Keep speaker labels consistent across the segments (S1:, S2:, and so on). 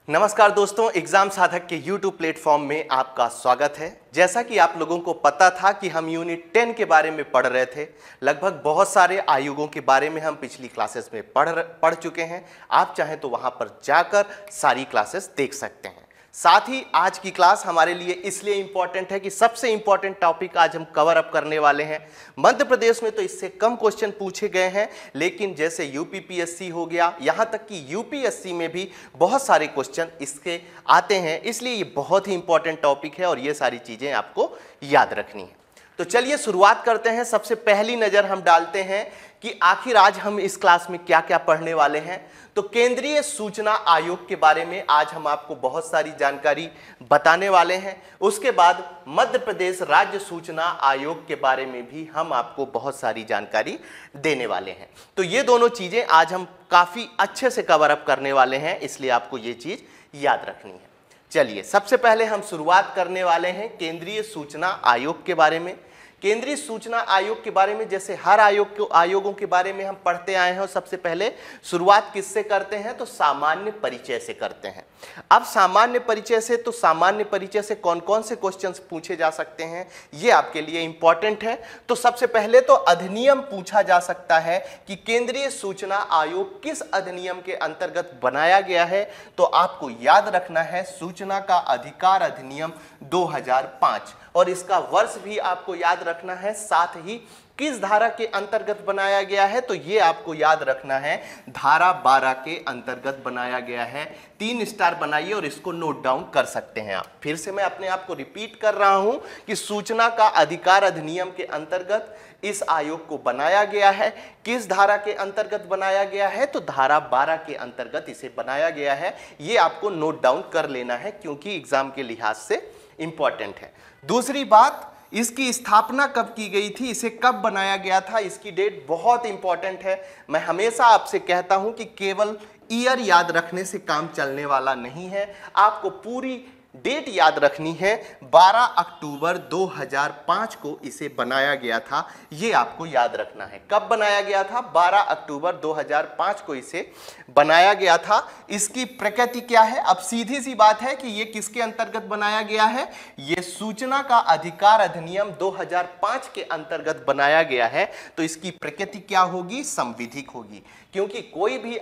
S1: नमस्कार दोस्तों, एग्जाम साधक के YouTube प्लेटफॉर्म में आपका स्वागत है। जैसा कि आप लोगों को पता था कि हम यूनिट 10 के बारे में पढ़ रहे थे। लगभग बहुत सारे आयोगों के बारे में हम पिछली क्लासेस में पढ़ चुके हैं। आप चाहें तो वहां पर जाकर सारी क्लासेस देख सकते हैं। साथ ही आज की क्लास हमारे लिए इसलिए इंपॉर्टेंट है कि सबसे इंपॉर्टेंट टॉपिक आज हम कवर अप करने वाले हैं। मध्य प्रदेश में तो इससे कम क्वेश्चन पूछे गए हैं, लेकिन जैसे यूपीपीएससी हो गया, यहां तक कि यूपीएससी में भी बहुत सारे क्वेश्चन इसके आते हैं। इसलिए ये बहुत ही इंपॉर्टेंट टॉपिक है और ये सारी चीजें आपको याद रखनी है। तो चलिए शुरुआत करते हैं। सबसे पहली नजर हम डालते हैं कि आखिर आज हम इस क्लास में क्या क्या पढ़ने वाले हैं। तो केंद्रीय सूचना आयोग के बारे में आज हम आपको बहुत सारी जानकारी बताने वाले हैं। उसके बाद मध्य प्रदेश राज्य सूचना आयोग के बारे में भी हम आपको बहुत सारी जानकारी देने वाले हैं। तो ये दोनों चीजें आज हम काफी अच्छे से कवर अप करने वाले हैं, इसलिए आपको ये चीज याद रखनी है। चलिए, सबसे पहले हम शुरुआत करने वाले हैं केंद्रीय सूचना आयोग के बारे में। केंद्रीय सूचना आयोग के बारे में जैसे हर आयोगों के बारे में हम पढ़ते आए हैं, और सबसे पहले शुरुआत किससे करते हैं तो सामान्य परिचय से करते हैं। अब सामान्य परिचय से, तो सामान्य परिचय से कौन कौन से क्वेश्चंस पूछे जा सकते हैं ये आपके लिए इंपॉर्टेंट है। तो सबसे पहले तो अधिनियम पूछा जा सकता है कि केंद्रीय सूचना आयोग किस अधिनियम के अंतर्गत बनाया गया है। तो आपको याद रखना है सूचना का अधिकार अधिनियम 2005, और इसका वर्ष भी आपको याद रखना है। साथ ही किस धारा के अंतर्गत बनाया गया है तो ये आपको याद रखना है, धारा 12 के अंतर्गत बनाया गया है। 3 स्टार बनाइए और इसको नोट डाउन कर सकते हैं आप। फिर से मैं अपने आप को रिपीट कर रहा हूं कि सूचना का अधिकार अधिनियम के अंतर्गत इस आयोग को बनाया गया है। किस धारा के अंतर्गत बनाया गया है तो धारा 12 के अंतर्गत इसे बनाया गया है। ये आपको नोट डाउन कर लेना है क्योंकि एग्जाम के लिहाज से इंपॉर्टेंट है। दूसरी बात, इसकी स्थापना कब की गई थी, इसे कब बनाया गया था, इसकी डेट बहुत इंपॉर्टेंट है। मैं हमेशा आपसे कहता हूं कि केवल ईयर याद रखने से काम चलने वाला नहीं है, आपको पूरी डेट याद रखनी है। 12 अक्टूबर 2005 को इसे बनाया गया था, ये आपको याद रखना है। कब बनाया गया था? 12 अक्टूबर 2005 को इसे बनाया गया था। इसकी प्रकृति क्या है? अब सीधी सी बात है कि ये किसके अंतर्गत बनाया गया है, ये सूचना का अधिकार अधिनियम 2005 के अंतर्गत बनाया गया है। तो इसकी प्रकृति क्या होगी? संविधिक होगी, क्योंकि कोई भी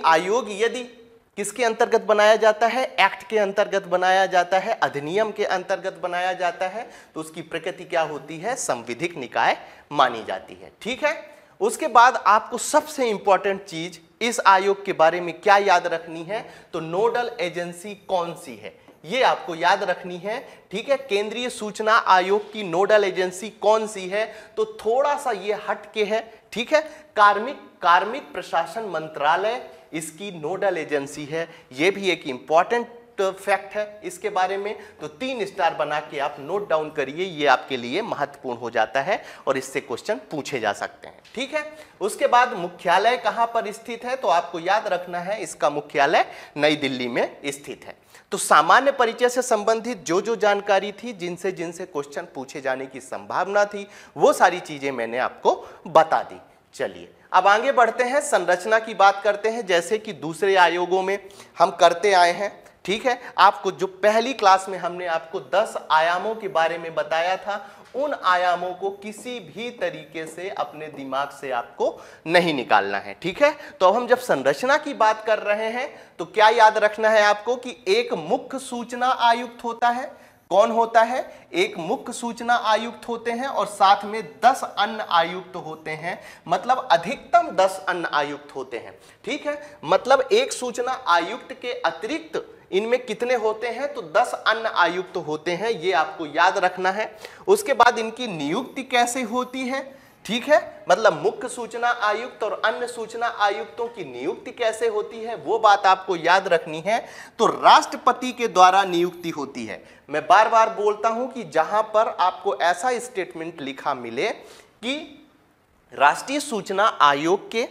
S1: आयोग यदि किसके अंतर्गत बनाया जाता है, एक्ट के अंतर्गत बनाया जाता है, अधिनियम के अंतर्गत बनाया जाता है, तो उसकी प्रकृति क्या होती है? संविधिक निकाय मानी जाती है। ठीक है। उसके बाद आपको सबसे इंपॉर्टेंट चीज इस आयोग के बारे में क्या याद रखनी है तो नोडल एजेंसी कौन सी है, ये आपको याद रखनी है। ठीक है। केंद्रीय सूचना आयोग की नोडल एजेंसी कौन सी है तो थोड़ा सा ये हट के है। ठीक है। कार्मिक प्रशासन मंत्रालय इसकी नोडल एजेंसी है। ये भी एक इंपॉर्टेंट फैक्ट है इसके बारे में। तो 3 स्टार बना के आप नोट डाउन करिए, ये आपके लिए महत्वपूर्ण हो जाता है और इससे क्वेश्चन पूछे जा सकते हैं। ठीक है। उसके बाद मुख्यालय कहां पर स्थित है तो आपको याद रखना है इसका मुख्यालय नई दिल्ली में स्थित है। तो सामान्य परिचय से संबंधित जो जो जानकारी थी, जिनसे क्वेश्चन पूछे जाने की संभावना थी, वो सारी चीजें मैंने आपको बता दी। चलिए अब आगे बढ़ते हैं, संरचना की बात करते हैं। जैसे कि दूसरे आयोगों में हम करते आए हैं। ठीक है। आपको जो पहली क्लास में हमने आपको 10 आयामों के बारे में बताया था, उन आयामों को किसी भी तरीके से अपने दिमाग से आपको नहीं निकालना है। ठीक है। तो अब हम जब संरचना की बात कर रहे हैं तो क्या याद रखना है आपको कि एक मुख्य सूचना आयुक्त होता है। कौन होता है? एक मुख्य सूचना आयुक्त होते हैं और साथ में 10 अन्य आयुक्त होते हैं, मतलब अधिकतम 10 अन्य आयुक्त होते हैं। ठीक है। मतलब एक सूचना आयुक्त के अतिरिक्त इनमें कितने होते हैं तो 10 अन्य आयुक्त होते हैं, ये आपको याद रखना है। उसके बाद इनकी नियुक्ति कैसे होती है? ठीक है। मतलब मुख्य सूचना आयुक्त और अन्य सूचना आयुक्तों की नियुक्ति कैसे होती है वो बात आपको याद रखनी है। तो राष्ट्रपति के द्वारा नियुक्ति होती है। मैं बार बार बोलता हूं कि जहां पर आपको ऐसा स्टेटमेंट लिखा मिले कि राष्ट्रीय सूचना आयोग के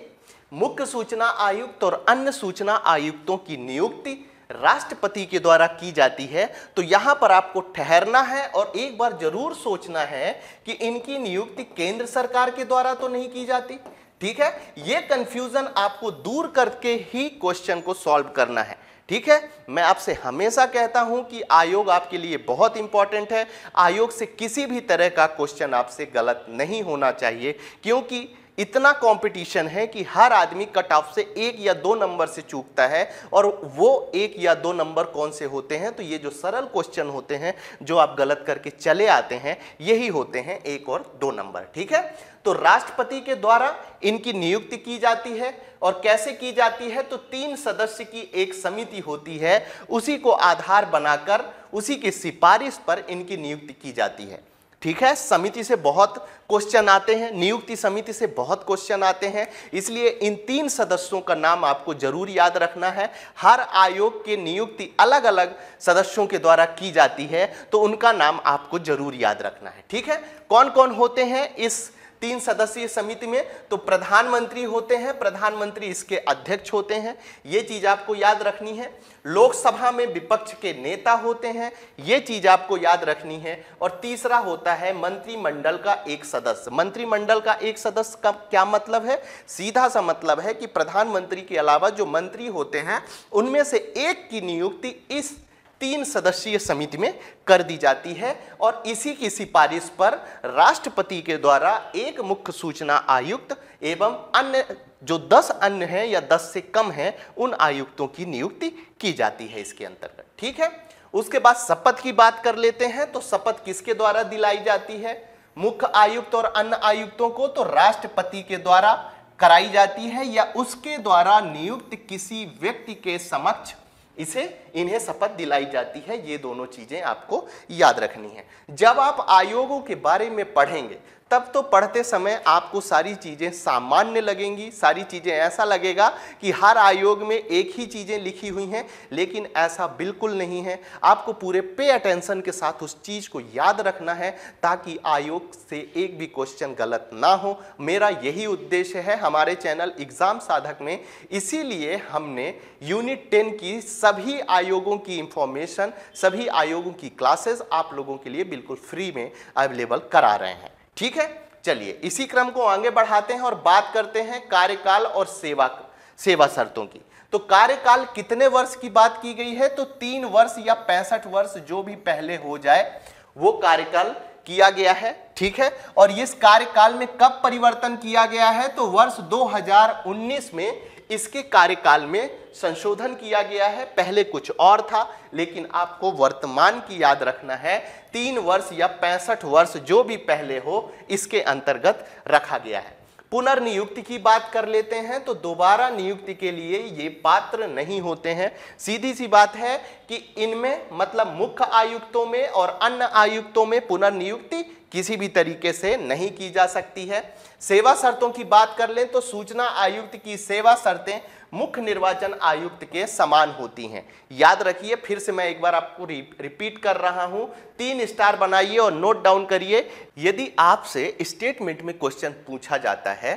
S1: मुख्य सूचना आयुक्त और अन्य सूचना आयुक्तों की नियुक्ति राष्ट्रपति के द्वारा की जाती है, तो यहां पर आपको ठहरना है और एक बार जरूर सोचना है कि इनकी नियुक्ति केंद्र सरकार के द्वारा तो नहीं की जाती। ठीक है, ये कंफ्यूजन आपको दूर करके ही क्वेश्चन को सॉल्व करना है। ठीक है, मैं आपसे हमेशा कहता हूं कि आयोग आपके लिए बहुत इंपॉर्टेंट है। आयोग से किसी भी तरह का क्वेश्चन आपसे गलत नहीं होना चाहिए, क्योंकि इतना कंपटीशन है कि हर आदमी कट ऑफ से 1 या 2 नंबर से चूकता है। और वो 1 या 2 नंबर कौन से होते हैं? तो ये जो सरल क्वेश्चन होते हैं जो आप गलत करके चले आते हैं, यही होते हैं 1 और 2 नंबर। ठीक है, तो राष्ट्रपति के द्वारा इनकी नियुक्ति की जाती है। और कैसे की जाती है? तो 3 सदस्य की एक समिति होती है, उसी को आधार बनाकर उसी की सिफारिश पर इनकी नियुक्ति की जाती है। ठीक है, समिति से बहुत क्वेश्चन आते हैं, नियुक्ति समिति से बहुत क्वेश्चन आते हैं, इसलिए इन 3 सदस्यों का नाम आपको जरूर याद रखना है। हर आयोग की नियुक्ति अलग अलग सदस्यों के द्वारा की जाती है, तो उनका नाम आपको जरूर याद रखना है। ठीक है, कौन कौन होते हैं इस 3 सदस्यीय समिति में? तो प्रधानमंत्री होते हैं, प्रधानमंत्री इसके अध्यक्ष होते हैं, ये चीज आपको याद रखनी है। लोकसभा में विपक्ष के नेता होते हैं, ये चीज आपको याद रखनी है। और तीसरा होता है मंत्रिमंडल का एक सदस्य। मंत्रिमंडल का एक सदस्य का क्या मतलब है? सीधा सा मतलब है कि प्रधानमंत्री के अलावा जो मंत्री होते हैं उनमें से एक की नियुक्ति इस 3 सदस्यीय समिति में कर दी जाती है। और इसी की सिफारिश पर राष्ट्रपति के द्वारा एक मुख्य सूचना आयुक्त एवं अन्य जो 10 अन्य हैं या 10 से कम हैं, उन आयुक्तों की नियुक्ति की जाती है इसके अंतर्गत। ठीक है, उसके बाद शपथ की बात कर लेते हैं। तो शपथ किसके द्वारा दिलाई जाती है? मुख्य आयुक्त और अन्य आयुक्तों को तो राष्ट्रपति के द्वारा कराई जाती है, या उसके द्वारा नियुक्त किसी व्यक्ति के समक्ष इन्हें शपथ दिलाई जाती है। ये दोनों चीजें आपको याद रखनी है। जब आप आयोगों के बारे में पढ़ेंगे तब तो पढ़ते समय आपको सारी चीजें सामान्य लगेंगी, सारी चीजें ऐसा लगेगा कि हर आयोग में एक ही चीजें लिखी हुई हैं, लेकिन ऐसा बिल्कुल नहीं है। आपको पूरे पे अटेंशन के साथ उस चीज को याद रखना है ताकि आयोग से एक भी क्वेश्चन गलत ना हो। मेरा यही उद्देश्य है हमारे चैनल एग्जाम साधक में, इसीलिए हमने यूनिट 10 की सभी आयोगों की इंफॉर्मेशन, सभी आयोगों की क्लासेस आप लोगों के लिए बिल्कुल फ्री में अवेलेबल करा रहे हैं। ठीक है, चलिए इसी क्रम को आगे बढ़ाते हैं और बात करते हैं कार्यकाल और सेवा शर्तों की। तो कार्यकाल कितने वर्ष की बात की गई है? तो 3 वर्ष या 65 वर्ष जो भी पहले हो जाए वो कार्यकाल किया गया है। ठीक है, और इस कार्यकाल में कब परिवर्तन किया गया है? तो वर्ष 2019 में इसके कार्यकाल में संशोधन किया गया है। पहले कुछ और था, लेकिन आपको वर्तमान की याद रखना है। 3 वर्ष या 65 वर्ष जो भी पहले हो, इसके अंतर्गत रखा गया है। पुनर्नियुक्ति की बात कर लेते हैं। तो दोबारा नियुक्ति के लिए ये पात्र नहीं होते हैं। सीधी सी बात है कि इनमें मतलब मुख्य आयुक्तों में और अन्य आयुक्तों में पुनर्नियुक्ति किसी भी तरीके से नहीं की जा सकती है। सेवा शर्तों की बात कर लें तो सूचना आयुक्त की सेवा शर्तें मुख्य निर्वाचन आयुक्त के समान होती हैं। याद रखिए, फिर से मैं एक बार आपको रिपीट कर रहा हूं, 3 स्टार बनाइए और नोट डाउन करिए। यदि आपसे स्टेटमेंट में क्वेश्चन पूछा जाता है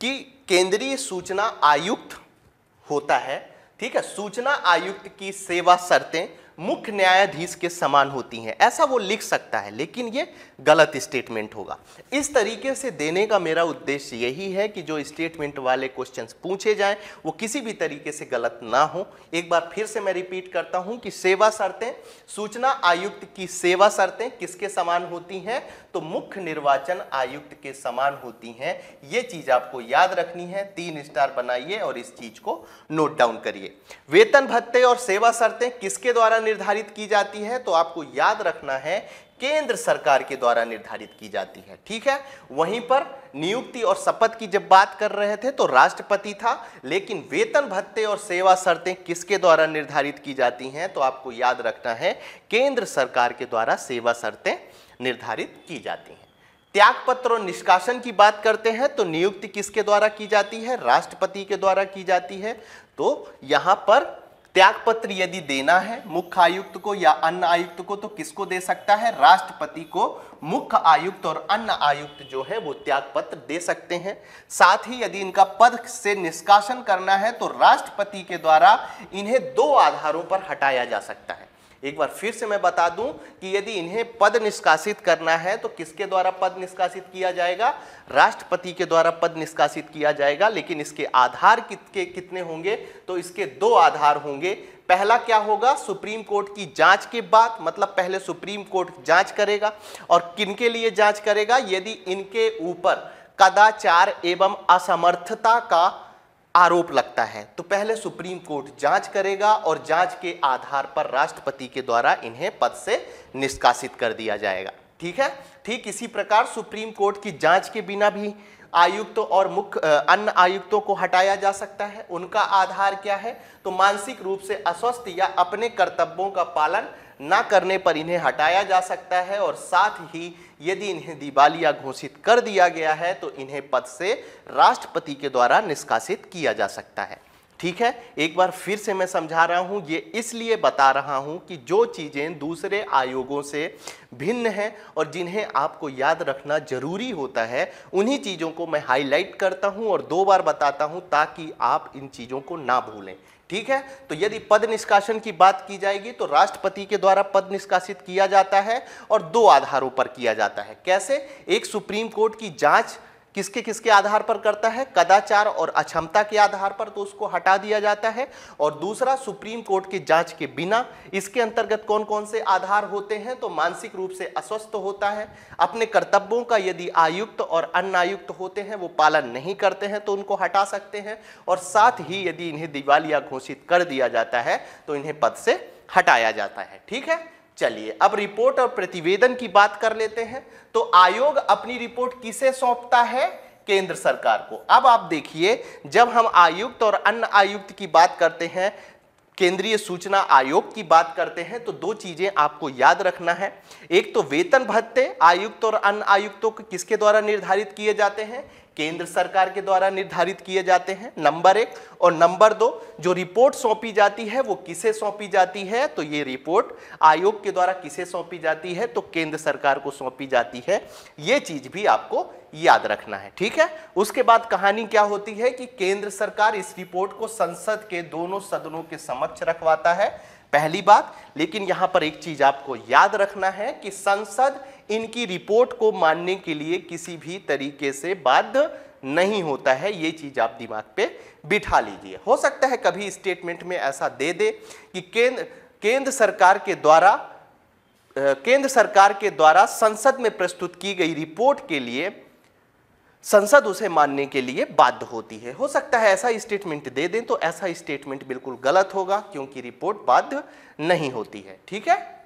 S1: कि केंद्रीय सूचना आयुक्त होता है, ठीक है, सूचना आयुक्त की सेवा शर्तें मुख्य न्यायाधीश के समान होती हैं, ऐसा वो लिख सकता है, लेकिन ये गलत स्टेटमेंट होगा। इस तरीके से देने का मेरा उद्देश्य यही है कि जो स्टेटमेंट वाले क्वेश्चंस पूछे जाएं वो किसी भी तरीके से गलत ना हो। एक बार फिर से मैं रिपीट करता हूं कि सेवा शर्तें, सूचना आयुक्त की सेवा शर्तें किसके समान होती हैं? तो मुख्य निर्वाचन आयुक्त के समान होती हैं। ये चीज आपको याद रखनी है। 3 स्टार बनाइए और इस चीज को नोट डाउन करिए। वेतन भत्ते और सेवा शर्तें किसके द्वारा निर्धारित की जाती है? तो आपको याद रखना है केंद्र सरकार के द्वारा निर्धारित की जाती है। ठीक है, वहीं पर नियुक्ति और शपथ की जब बात कर रहे थे तो राष्ट्रपति था, लेकिन वेतन भत्ते और सेवा शर्तें किसके द्वारा निर्धारित की जाती हैं? तो आपको याद रखना है केंद्र सरकार के द्वारा सेवा शर्तें निर्धारित की जाती हैं। त्यागपत्र और निष्कासन की बात करते हैं तो नियुक्ति किसके द्वारा की जाती है? राष्ट्रपति के द्वारा की जाती है। तो यहां पर त्यागपत्र यदि देना है मुख्य आयुक्त को या अन्य आयुक्त को तो किसको दे सकता है? राष्ट्रपति को मुख्य आयुक्त और अन्य आयुक्त जो है वो त्यागपत्र दे सकते हैं। साथ ही यदि इनका पद से निष्कासन करना है तो राष्ट्रपति के द्वारा इन्हें 2 आधारों पर हटाया जा सकता है। एक बार फिर से मैं बता दूं कि यदि इन्हें पद निष्कासित करना है तो किसके द्वारा पद निष्कासित किया जाएगा? राष्ट्रपति के द्वारा पद निष्कासित किया जाएगा। लेकिन इसके आधार कितने होंगे? तो इसके दो आधार होंगे। पहला क्या होगा? सुप्रीम कोर्ट की जांच के बाद, मतलब पहले सुप्रीम कोर्ट जांच करेगा। और किनके लिए जांच करेगा? यदि इनके ऊपर कदाचार एवं असमर्थता का आरोप लगता है तो पहले सुप्रीम कोर्ट जांच करेगा और जांच के आधार पर राष्ट्रपति के द्वारा इन्हें पद से निष्कासित कर दिया जाएगा। ठीक है। ठीक इसी प्रकार सुप्रीम कोर्ट की जांच के बिना भी आयुक्त और मुख्य अन्य आयुक्तों को हटाया जा सकता है। उनका आधार क्या है? तो मानसिक रूप से अस्वस्थ या अपने कर्तव्यों का पालन ना करने पर इन्हें हटाया जा सकता है। और साथ ही यदि इन्हें दिवालिया घोषित कर दिया गया है तो इन्हें पद से राष्ट्रपति के द्वारा निष्कासित किया जा सकता है। ठीक है। एक बार फिर से मैं समझा रहा हूं, ये इसलिए बता रहा हूं कि जो चीजें दूसरे आयोगों से भिन्न हैं और जिन्हें आपको याद रखना जरूरी होता है, उन्हीं चीजों को मैं हाईलाइट करता हूं और 2 बार बताता हूं ताकि आप इन चीजों को ना भूलें। ठीक है। तो यदि पद निष्कासन की बात की जाएगी तो राष्ट्रपति के द्वारा पद निष्कासित किया जाता है और 2 आधारों पर किया जाता है। कैसे? एक, सुप्रीम कोर्ट की जांच किसके किसके आधार पर करता है? कदाचार और अक्षमता के आधार पर, तो उसको हटा दिया जाता है। और दूसरा, सुप्रीम कोर्ट की जांच के बिना। इसके अंतर्गत कौन कौन से आधार होते हैं? तो मानसिक रूप से अस्वस्थ होता है, अपने कर्तव्यों का यदि आयुक्त और अन्य आयुक्त होते हैं वो पालन नहीं करते हैं तो उनको हटा सकते हैं। और साथ ही यदि इन्हें दिवालिया घोषित कर दिया जाता है तो इन्हें पद से हटाया जाता है। ठीक है। चलिए अब रिपोर्ट और प्रतिवेदन की बात कर लेते हैं। तो आयोग अपनी रिपोर्ट किसे सौंपता है? केंद्र सरकार को। अब आप देखिए, जब हम आयुक्त और अन्य आयुक्त की बात करते हैं, केंद्रीय सूचना आयोग की बात करते हैं, तो 2 चीजें आपको याद रखना है। एक तो वेतन भत्ते आयुक्त और अन्य आयुक्तों को किसके द्वारा निर्धारित किए जाते हैं? केंद्र सरकार के द्वारा निर्धारित किए जाते हैं, नंबर 1। और नंबर 2, जो रिपोर्ट सौंपी जाती है वो किसे सौंपी जाती है? तो ये रिपोर्ट आयोग के द्वारा किसे सौंपी जाती है? तो केंद्र सरकार को सौंपी जाती है। ये चीज भी आपको याद रखना है। ठीक है। उसके बाद कहानी क्या होती है कि केंद्र सरकार इस रिपोर्ट को संसद के दोनों सदनों के समक्ष रखवाता है, पहली बात। लेकिन यहां पर एक चीज आपको याद रखना है कि संसद इनकी रिपोर्ट को मानने के लिए किसी भी तरीके से बाध्य नहीं होता है। ये चीज आप दिमाग पे बिठा लीजिए। हो सकता है कभी स्टेटमेंट में ऐसा दे दे कि केंद्र सरकार के द्वारा संसद में प्रस्तुत की गई रिपोर्ट के लिए संसद उसे मानने के लिए बाध्य होती है। हो सकता है ऐसा स्टेटमेंट दे दें, तो ऐसा स्टेटमेंट बिल्कुल गलत होगा क्योंकि रिपोर्ट बाध्य नहीं होती है। ठीक है।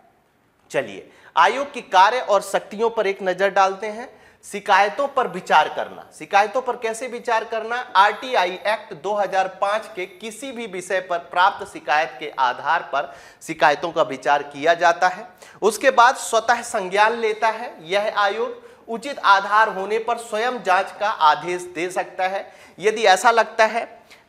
S1: चलिए आयोग के कार्य और शक्तियों पर एक नजर डालते हैं। शिकायतों पर विचार करना। शिकायतों पर कैसे विचार करना? आरटीआई एक्ट 2005 के किसी भी विषय पर प्राप्त शिकायत के आधार पर शिकायतों का विचार किया जाता है। उसके बाद स्वतः संज्ञान लेता है यह आयोग। उचित आधार होने पर स्वयं जांच का आदेश दे सकता है। यदि ऐसा लगता है,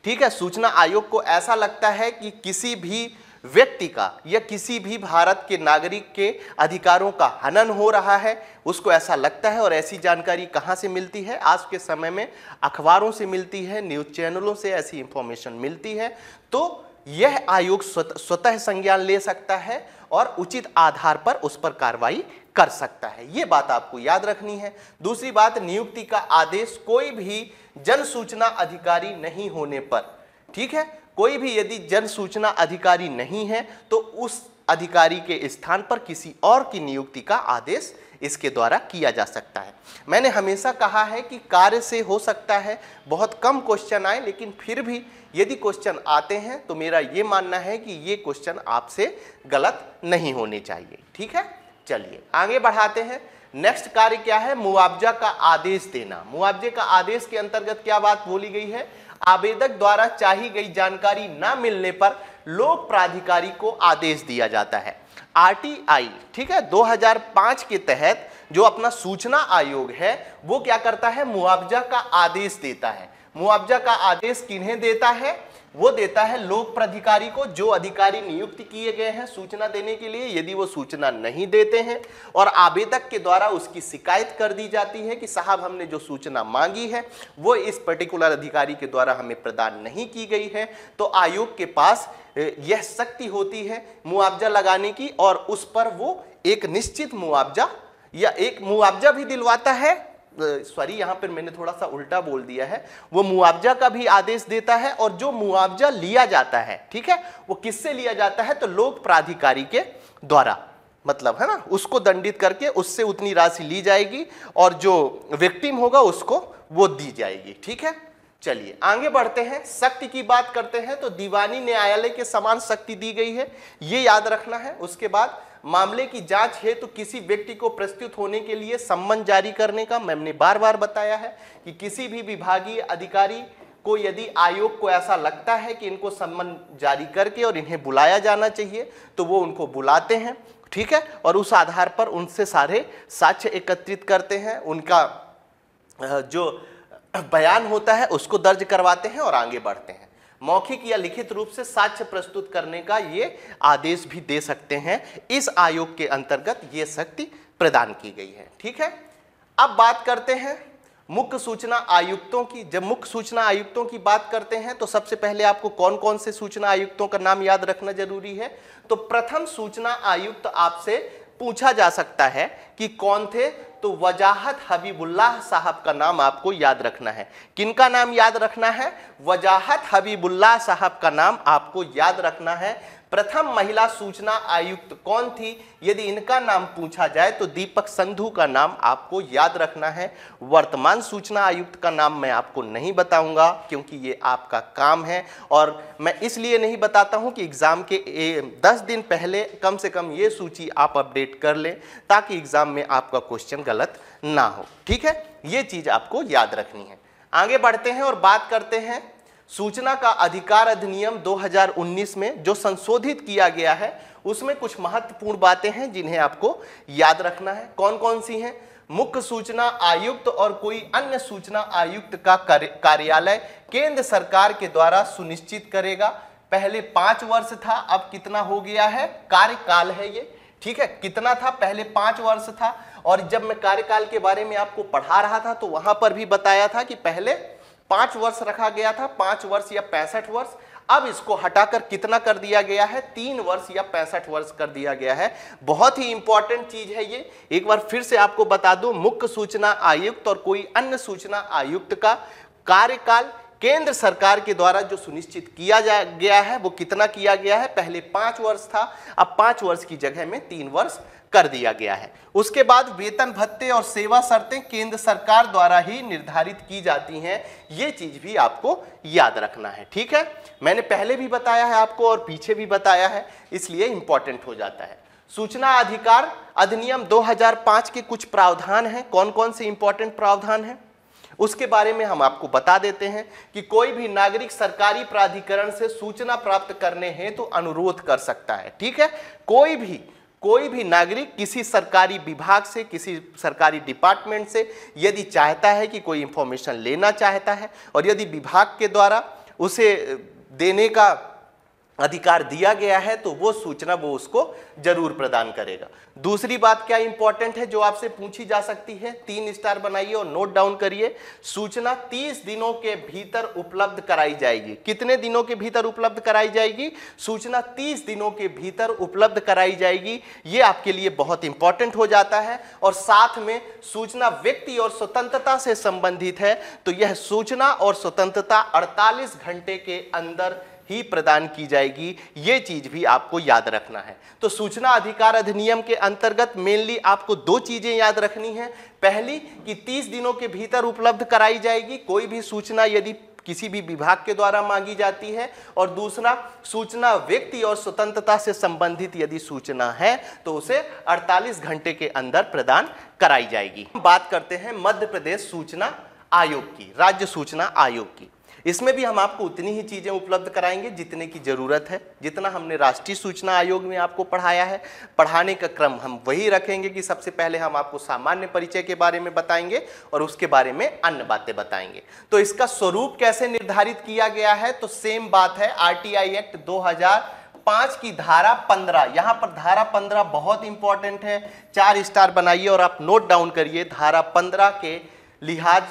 S1: ठीक है, सूचना आयोग को ऐसा लगता है कि किसी भी व्यक्ति का या किसी भी भारत के नागरिक के अधिकारों का हनन हो रहा है, उसको ऐसा लगता है। और ऐसी जानकारी कहाँ से मिलती है? आज के समय में अखबारों से मिलती है, न्यूज चैनलों से ऐसी इंफॉर्मेशन मिलती है। तो यह आयोग स्वतः संज्ञान ले सकता है और उचित आधार पर उस पर कार्रवाई कर सकता है। यह बात आपको याद रखनी है। दूसरी बात, नियुक्ति का आदेश कोई भी जन सूचना अधिकारी नहीं होने पर, ठीक है, कोई भी यदि जन सूचना अधिकारी नहीं है तो उस अधिकारी के स्थान पर किसी और की नियुक्ति का आदेश इसके द्वारा किया जा सकता है। मैंने हमेशा कहा है कि कार्य से हो सकता है बहुत कम क्वेश्चन आए, लेकिन फिर भी यदि क्वेश्चन आते हैं तो मेरा ये मानना है कि ये क्वेश्चन आपसे गलत नहीं होने चाहिए। ठीक है। चलिए आगे बढ़ाते हैं। नेक्स्ट कार्य क्या है? मुआवजा का आदेश देना। मुआवजे का आदेश के अंतर्गत क्या बात बोली गई है? आवेदक द्वारा चाही गई जानकारी न मिलने पर लोक प्राधिकारी को आदेश दिया जाता है। आरटीआई, ठीक है, 2005 के तहत जो अपना सूचना आयोग है वो क्या करता है? मुआवजा का आदेश देता है। मुआवजा का आदेश किन्हें देता है? वो देता है लोक प्राधिकारी को। जो अधिकारी नियुक्त किए गए हैं सूचना देने के लिए, यदि वो सूचना नहीं देते हैं और आवेदक के द्वारा उसकी शिकायत कर दी जाती है कि साहब हमने जो सूचना मांगी है वो इस पर्टिकुलर अधिकारी के द्वारा हमें प्रदान नहीं की गई है, तो आयोग के पास यह शक्ति होती है मुआवजा लगाने की, और उस पर वो एक निश्चित मुआवजा या एक मुआवजा भी दिलवाता है, सॉरी यहाँ पर मैंने थोड़ा सा उल्टा बोल दिया है, वो मुआवजा का भी आदेश देता है, और जो मुआवजा लिया जाता है, ठीक है, वो किससे लिया जाता है, तो लोक प्राधिकारी के द्वारा, मतलब है ना, उसको दंडित करके उससे उतनी राशि ली जाएगी और जो विक्टिम होगा उसको वो दी जाएगी। ठीक है, चलिए आगे बढ़ते हैं। शक्ति की बात करते हैं तो दीवानी न्यायालय के समान शक्ति दी गई है, ये याद रखना है। उसके बाद मामले की जांच हेतु तो किसी व्यक्ति को प्रस्तुत होने के लिए सम्मन जारी करने का, मैंने बार बार बताया है कि किसी भी विभागीय अधिकारी को यदि आयोग को ऐसा लगता है कि इनको सम्मन जारी करके और इन्हें बुलाया जाना चाहिए तो वो उनको बुलाते हैं, ठीक है, और उस आधार पर उनसे सारे साक्ष्य एकत्रित करते हैं, उनका जो बयान होता है उसको दर्ज करवाते हैं और आगे बढ़ते हैं। मौखिक या लिखित रूप से साक्ष्य प्रस्तुत करने का ये आदेश भी दे सकते हैं। इस आयोग के अंतर्गत ये शक्ति प्रदान की गई है। ठीक है, अब बात करते हैं मुख्य सूचना आयुक्तों की। जब मुख्य सूचना आयुक्तों की बात करते हैं तो सबसे पहले आपको कौन कौन से सूचना आयुक्तों का नाम याद रखना जरूरी है। तो प्रथम सूचना आयुक्त आपसे पूछा जा सकता है कि कौन थे, तो वजाहत हबीबुल्लाह साहब का नाम आपको याद रखना है। किनका नाम याद रखना है? वजाहत हबीबुल्लाह साहब का नाम आपको याद रखना है। प्रथम महिला सूचना आयुक्त कौन थी? यदि इनका नाम पूछा जाए तो दीपक संधू का नाम आपको याद रखना है। वर्तमान सूचना आयुक्त का नाम मैं आपको नहीं बताऊंगा क्योंकि ये आपका काम है, और मैं इसलिए नहीं बताता हूं कि एग्जाम के 10 दिन पहले कम से कम ये सूची आप अपडेट कर लें ताकि एग्जाम में आपका क्वेश्चन गलत ना हो। ठीक है, ये चीज आपको याद रखनी है। आगे बढ़ते हैं और बात करते हैं सूचना का अधिकार अधिनियम 2019 में जो संशोधित किया गया है उसमें कुछ महत्वपूर्ण बातें हैं जिन्हें आपको याद रखना है। कौन कौन सी हैं? मुख्य सूचना आयुक्त और कोई अन्य सूचना आयुक्त का कार्यालय केंद्र सरकार के द्वारा सुनिश्चित करेगा। पहले 5 वर्ष था, अब कितना हो गया है? कार्यकाल है ये। ठीक है, कितना था? पहले 5 वर्ष था, और जब मैं कार्यकाल के बारे में आपको पढ़ा रहा था तो वहां पर भी बताया था कि पहले 5 वर्ष रखा गया था, 5 वर्ष या 65 वर्ष। अब इसको हटाकर कितना कर दिया गया है? 3 वर्ष या 65 वर्ष कर दिया गया है। बहुत ही इंपॉर्टेंट चीज है ये, एक बार फिर से आपको बता दूं, मुख्य सूचना आयुक्त और कोई अन्य सूचना आयुक्त का कार्यकाल केंद्र सरकार के द्वारा जो सुनिश्चित किया गया है वो कितना किया गया है? पहले 5 वर्ष था, अब 5 वर्ष की जगह में 3 वर्ष कर दिया गया है। उसके बाद वेतन भत्ते और सेवा शर्तें केंद्र सरकार द्वारा ही निर्धारित की जाती हैं, ये चीज भी आपको याद रखना है। ठीक है, मैंने पहले भी बताया है आपको और पीछे भी बताया है, इसलिए इंपॉर्टेंट हो जाता है। सूचना अधिकार अधिनियम 2005 के कुछ प्रावधान हैं। कौन कौन से इंपॉर्टेंट प्रावधान हैं उसके बारे में हम आपको बता देते हैं कि कोई भी नागरिक सरकारी प्राधिकरण से सूचना प्राप्त करने हेतु तो अनुरोध कर सकता है। ठीक है, कोई भी नागरिक किसी सरकारी विभाग से, किसी सरकारी डिपार्टमेंट से यदि चाहता है कि कोई इंफॉर्मेशन लेना चाहता है और यदि विभाग के द्वारा उसे देने का अधिकार दिया गया है तो वो सूचना वो उसको जरूर प्रदान करेगा। दूसरी बात क्या इंपॉर्टेंट है जो आपसे पूछी जा सकती है? 3 स्टार बनाइए और नोट डाउन करिए। सूचना 30 दिनों के भीतर उपलब्ध कराई जाएगी। कितने दिनों के भीतर उपलब्ध कराई जाएगी? सूचना 30 दिनों के भीतर उपलब्ध कराई जाएगी। ये आपके लिए बहुत इंपॉर्टेंट हो जाता है। और साथ में सूचना व्यक्ति और स्वतंत्रता से संबंधित है तो यह सूचना और स्वतंत्रता 48 घंटे के अंदर ही प्रदान की जाएगी। ये चीज भी आपको याद रखना है। तो सूचना अधिकार अधिनियम के अंतर्गत मेनली आपको 2 चीजें याद रखनी है। पहली कि 30 दिनों के भीतर उपलब्ध कराई जाएगी कोई भी सूचना यदि किसी भी विभाग के द्वारा मांगी जाती है, और दूसरा सूचना व्यक्ति और स्वतंत्रता से संबंधित यदि सूचना है तो उसे 48 घंटे के अंदर प्रदान कराई जाएगी। बात करते हैं मध्य प्रदेश सूचना आयोग की, राज्य सूचना आयोग की। इसमें भी हम आपको उतनी ही चीजें उपलब्ध कराएंगे जितने की जरूरत है, जितना हमने राष्ट्रीय सूचना आयोग में आपको पढ़ाया है। पढ़ाने का क्रम हम वही रखेंगे कि सबसे पहले हम आपको सामान्य परिचय के बारे में बताएंगे और उसके बारे में अन्य बातें बताएंगे। तो इसका स्वरूप कैसे निर्धारित किया गया है? तो सेम बात है, आरटीआई एक्ट 2005 की धारा 15। यहां पर धारा 15 बहुत इंपॉर्टेंट है, 4 स्टार बनाइए और आप नोट डाउन करिए। धारा 15 के लिहाज,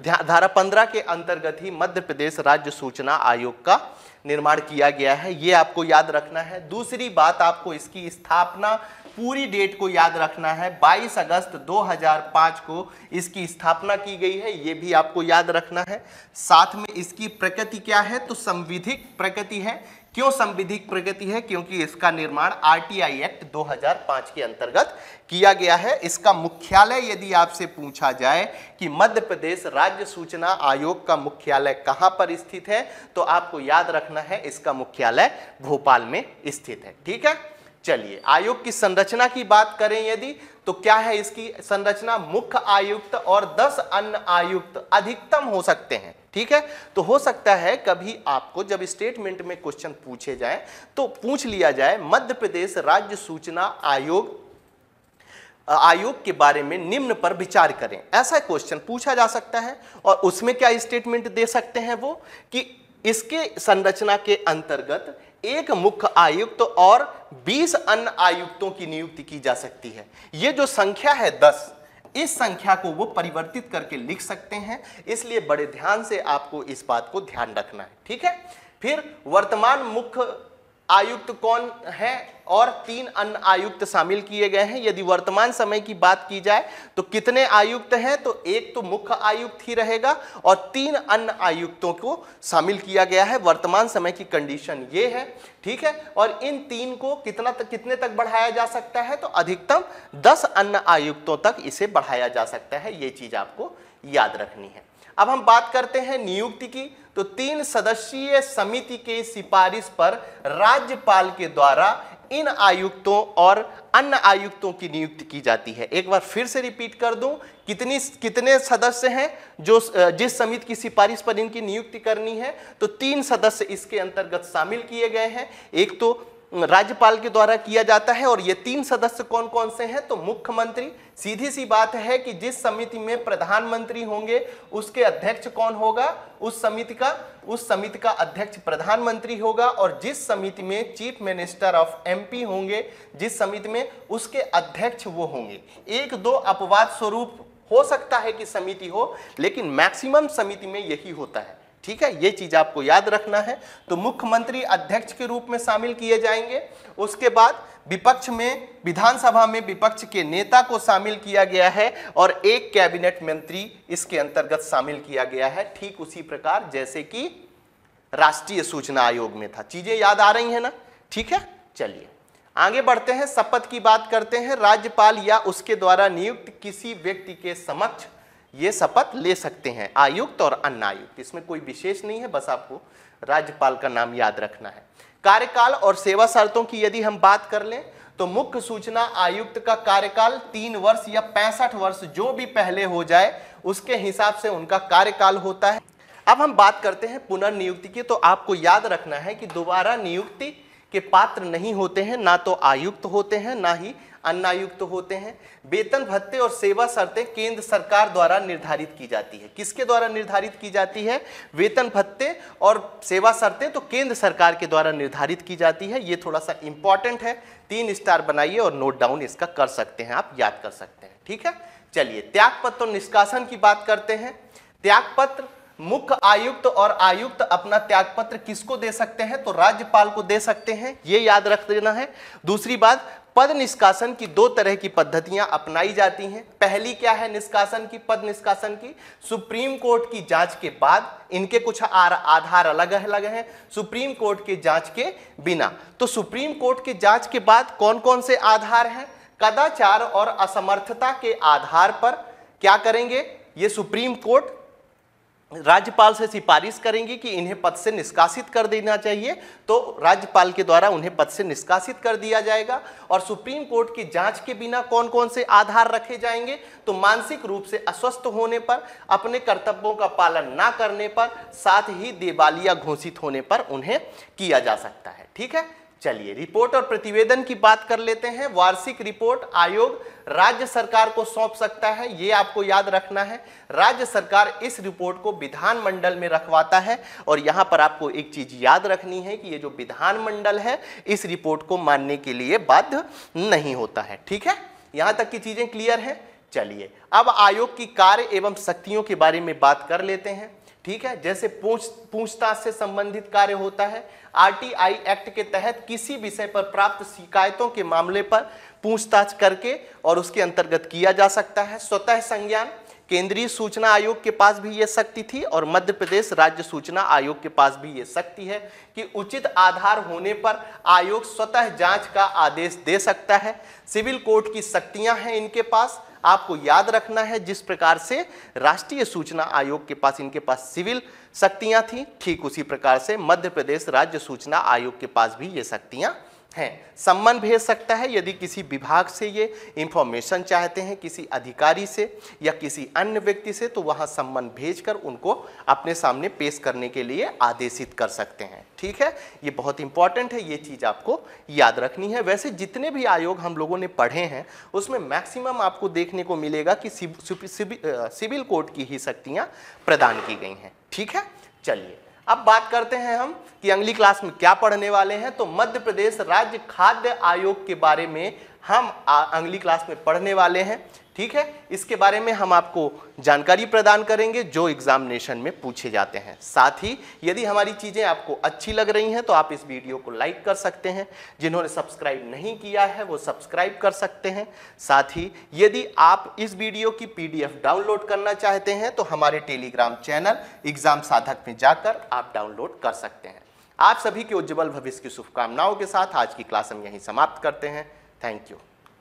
S1: धारा 15 के अंतर्गत ही मध्य प्रदेश राज्य सूचना आयोग का निर्माण किया गया है, ये आपको याद रखना है। दूसरी बात, आपको इसकी स्थापना पूरी डेट को याद रखना है, 22 अगस्त 2005 को इसकी स्थापना की गई है, ये भी आपको याद रखना है। साथ में इसकी प्रकृति क्या है, तो संविधिक प्रकृति है। क्यों संविधिक प्रकृति है, क्योंकि इसका निर्माण आरटीआई एक्ट 2005 के अंतर्गत किया गया है। इसका मुख्यालय यदि आपसे पूछा जाए कि मध्य प्रदेश राज्य सूचना आयोग का मुख्यालय कहां पर स्थित है, तो आपको याद रखना है इसका मुख्यालय भोपाल में स्थित है। ठीक है, चलिए आयोग की संरचना की बात करें यदि, तो क्या है इसकी संरचना, मुख्य आयुक्त और 10 अन्य आयुक्त अधिकतम हो सकते हैं। ठीक है, तो हो सकता है कभी आपको जब स्टेटमेंट में क्वेश्चन पूछे जाए तो पूछ लिया जाए मध्य प्रदेश राज्य सूचना आयोग के बारे में निम्न पर विचार करें, ऐसा क्वेश्चन पूछा जा सकता है। और उसमें क्या स्टेटमेंट दे सकते हैं वो, कि इसके संरचना के अंतर्गत एक मुख्य आयुक्त और 20 अन्य आयुक्तों की नियुक्ति की जा सकती है। ये जो संख्या है 10, इस संख्या को वो परिवर्तित करके लिख सकते हैं, इसलिए बड़े ध्यान से आपको इस बात को ध्यान रखना है। ठीक है, फिर वर्तमान मुख्य आयुक्त कौन है और 3 अन्य आयुक्त शामिल किए गए हैं। यदि वर्तमान समय की बात की जाए तो कितने आयुक्त हैं, तो एक तो मुख्य आयुक्त ही रहेगा और 3 अन्य आयुक्तों को शामिल किया गया है। वर्तमान समय की कंडीशन ये है। ठीक है, और इन 3 को कितने तक बढ़ाया जा सकता है, तो अधिकतम 10 अन्य आयुक्तों तक इसे बढ़ाया जा सकता है, ये चीज आपको याद रखनी है। अब हम बात करते हैं नियुक्ति की, तो 3 सदस्यीय समिति के सिफारिश पर राज्यपाल के द्वारा इन आयुक्तों और अन्य आयुक्तों की नियुक्ति की जाती है। एक बार फिर से रिपीट कर दूं, कितने सदस्य हैं जो जिस समिति की सिफारिश पर इनकी नियुक्ति करनी है, तो 3 सदस्य इसके अंतर्गत शामिल किए गए हैं। एक तो राज्यपाल के द्वारा किया जाता है, और ये 3 सदस्य कौन कौन से हैं, तो मुख्यमंत्री। सीधी सी बात है कि जिस समिति में प्रधानमंत्री होंगे उसके अध्यक्ष कौन होगा, उस समिति का अध्यक्ष प्रधानमंत्री होगा। और जिस समिति में चीफ मिनिस्टर ऑफ एमपी होंगे, जिस समिति में, उसके अध्यक्ष वो होंगे। 1-2 अपवाद स्वरूप हो सकता है कि समिति हो, लेकिन मैक्सिमम समिति में यही होता है। ठीक है, ये चीज आपको याद रखना है। तो मुख्यमंत्री अध्यक्ष के रूप में शामिल किए जाएंगे। उसके बाद विपक्ष में, विधानसभा में विपक्ष के नेता को शामिल किया गया है और एक कैबिनेट मंत्री इसके अंतर्गत शामिल किया गया है, ठीक उसी प्रकार जैसे कि राष्ट्रीय सूचना आयोग में था। चीजें याद आ रही है ना। ठीक है, चलिए आगे बढ़ते हैं, शपथ की बात करते हैं। राज्यपाल या उसके द्वारा नियुक्त किसी व्यक्ति के समक्ष ये शपथ ले सकते हैं आयुक्त और अन्य आयुक्त, इसमें कोई विशेष नहीं है, बस आपको राज्यपाल का नाम याद रखना है। कार्यकाल और सेवा शर्तों की यदि हम बात कर लें, तो मुख्य सूचना आयुक्त का कार्यकाल 3 वर्ष या 65 वर्ष, जो भी पहले हो जाए उसके हिसाब से उनका कार्यकाल होता है। अब हम बात करते हैं पुनर्नियुक्ति की, तो आपको याद रखना है कि दोबारा नियुक्ति के पात्र नहीं होते हैं, ना तो आयुक्त होते हैं ना ही अन्य आयुक्त होते हैं। वेतन भत्ते और सेवा शर्तें केंद्र सरकार द्वारा निर्धारित की जाती है। किसके द्वारा निर्धारित की जाती है? वेतन भत्ते और सेवा शर्तें तो केंद्र सरकार के द्वारा निर्धारित की जाती है। ये थोड़ा सा इंपॉर्टेंट है, 3 स्टार बनाइए और नोट डाउन इसका कर सकते हैं, आप याद कर सकते हैं। ठीक है, चलिए त्यागपत्र और निष्कासन की बात करते हैं। त्यागपत्र मुख्य आयुक्त और आयुक्त अपना त्यागपत्र किसको दे सकते हैं? तो राज्यपाल को दे सकते हैं, ये याद रख देना है। दूसरी बात, पद निष्कासन की 2 तरह की पद्धतियां अपनाई जाती हैं। पहली क्या है निष्कासन की, पद निष्कासन की? सुप्रीम कोर्ट की जांच के बाद, इनके कुछ आधार अलग अलग हैं, सुप्रीम कोर्ट के जांच के बिना। तो सुप्रीम कोर्ट के जांच के बाद कौन कौन से आधार हैं? कदाचार और असमर्थता के आधार पर क्या करेंगे? ये सुप्रीम कोर्ट राज्यपाल से सिफारिश करेंगे कि इन्हें पद से निष्कासित कर देना चाहिए, तो राज्यपाल के द्वारा उन्हें पद से निष्कासित कर दिया जाएगा। और सुप्रीम कोर्ट की जांच के बिना कौन कौन से आधार रखे जाएंगे? तो मानसिक रूप से अस्वस्थ होने पर, अपने कर्तव्यों का पालन ना करने पर, साथ ही दिवालिया घोषित होने पर उन्हें किया जा सकता है। ठीक है, चलिए रिपोर्ट और प्रतिवेदन की बात कर लेते हैं। वार्षिक रिपोर्ट आयोग राज्य सरकार को सौंप सकता है, ये आपको याद रखना है। राज्य सरकार इस रिपोर्ट को विधानमंडल में रखवाता है, और यहां पर आपको एक चीज याद रखनी है कि ये जो विधानमंडल है इस रिपोर्ट को मानने के लिए बाध्य नहीं होता है। ठीक है, यहां तक की चीजें क्लियर हैं। चलिए अब आयोग की कार्य एवं शक्तियों के बारे में बात कर लेते हैं। ठीक है, जैसे पूछताछ से संबंधित कार्य होता है। आरटीआई एक्ट के तहत किसी विषय पर प्राप्त शिकायतों के मामले पर पूछताछ करके और उसके अंतर्गत किया जा सकता है। स्वतः संज्ञान, केंद्रीय सूचना आयोग के पास भी यह शक्ति थी और मध्य प्रदेश राज्य सूचना आयोग के पास भी यह शक्ति है कि उचित आधार होने पर आयोग स्वतः जांच का आदेश दे सकता है। सिविल कोर्ट की शक्तियां हैं इनके पास। आपको याद रखना है जिस प्रकार से राष्ट्रीय सूचना आयोग के पास इनके पास सिविल शक्तियां थी, ठीक उसी प्रकार से मध्य प्रदेश राज्य सूचना आयोग के पास भी ये शक्तियां हैं। सम्मन भेज सकता है यदि किसी विभाग से ये इंफॉर्मेशन चाहते हैं, किसी अधिकारी से या किसी अन्य व्यक्ति से, तो वहां सम्मन भेजकर उनको अपने सामने पेश करने के लिए आदेशित कर सकते हैं। ठीक है, ये बहुत इंपॉर्टेंट है, ये चीज आपको याद रखनी है। वैसे जितने भी आयोग हम लोगों ने पढ़े हैं उसमें मैक्सिमम आपको देखने को मिलेगा कि सिविल कोर्ट की ही शक्तियां प्रदान की गई हैं। ठीक है, चलिए अब बात करते हैं हम कि अगली क्लास में क्या पढ़ने वाले हैं। तो मध्य प्रदेश राज्य खाद्य आयोग के बारे में हम अगली क्लास में पढ़ने वाले हैं। ठीक है, इसके बारे में हम आपको जानकारी प्रदान करेंगे जो एग्जामिनेशन में पूछे जाते हैं। साथ ही यदि हमारी चीजें आपको अच्छी लग रही हैं तो आप इस वीडियो को लाइक कर सकते हैं। जिन्होंने सब्सक्राइब नहीं किया है वो सब्सक्राइब कर सकते हैं। साथ ही यदि आप इस वीडियो की PDF डाउनलोड करना चाहते हैं तो हमारे टेलीग्राम चैनल एग्जाम साधक में जाकर आप डाउनलोड कर सकते हैं। आप सभी के उज्जवल भविष्य की शुभकामनाओं के साथ आज की क्लास हम यहीं समाप्त करते हैं। Thank you.